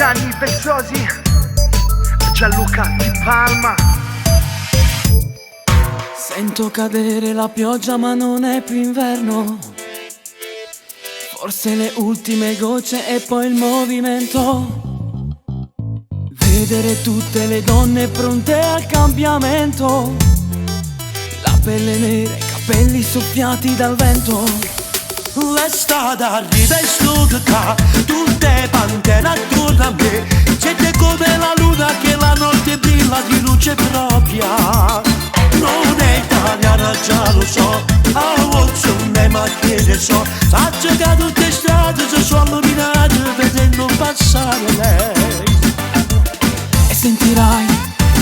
Gianni Vezzosi, Gianluca Di Palma. Sento cadere la pioggia ma non è più inverno. Forse le ultime gocce e poi il movimento. Vedere tutte le donne pronte al cambiamento. La pelle nera, i capelli soffiati dal vento. L'estate arriva e studica, tutte pantene attorno a me. Siete come la luna che la notte brilla di luce propria. Non è italiana, già lo so, a Watson e macchine so. Saggio che tutte le strade si sono illuminate vedendo passare lei. E sentirai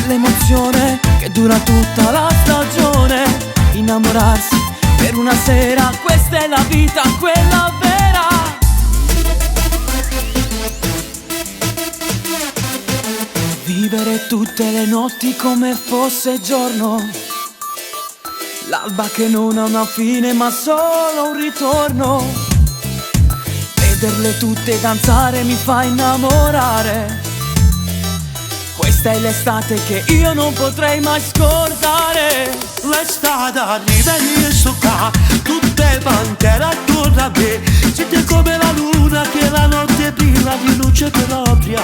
l'emozione che dura tutta la stagione. Innamorarsi per una sera, questa è la vita, quella vera. Vivere tutte le notti come fosse giorno. L'alba che non ha una fine ma solo un ritorno. Vederle tutte danzare mi fa innamorare. Questa è l'estate che io non potrei mai scordare. L'estate arriva e io sto qua, tutte pantene attorno a me. Siete come la luna che la notte brilla di luce propria.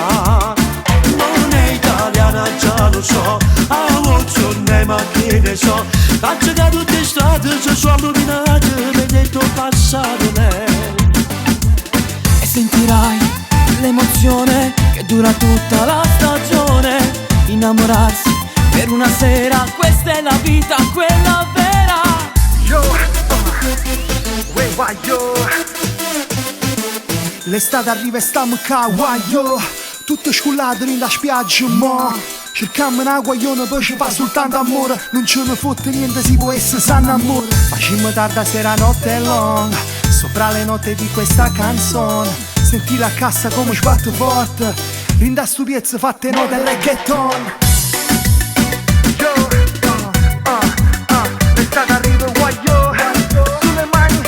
Non è italiana, già lo so, a Watson e macchine so. Faccio che tutte le strade si sono illuminate vedendo passare lei. E sentirai l'emozione che dura tutta la stagione. Innamorarsi per una sera, questa è la vita, quella vera. Yo, yo. L'estate arriva e stiamo qua, yo. Tutto scullato in la spiaggia, mo. Cercammo una guagliona, poi ci fa soltanto amore. Non ce ne fotte niente, si può essere sanno amore. Facciamo tarda sera, notte è longa. Sopra le note di questa canzone, senti la cassa come sbatte forte. Rinda stu piezzo fatte note reggaeton. Yo, l'estate arriva, guaglio. Sulle mani,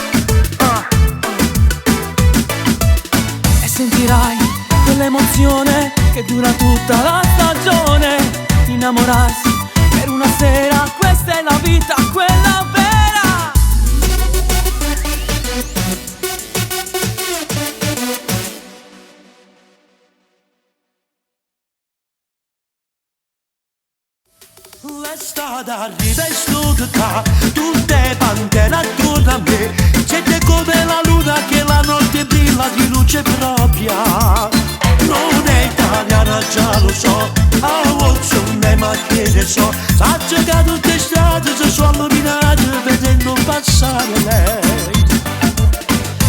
E sentirai quell'emozione che dura tutta la stagione. Innamorarsi per una sera, questa è la vita, quella vera. L'estate arriva e studica, tutte pantene attorno a me. Siete come la luna che la notte brilla di luce propria. Non è italiana, già lo so, a Watson e macchine so. Saggio che tutte le strade si sono illuminate vedendo passare lei.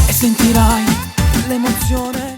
E sentirai l'emozione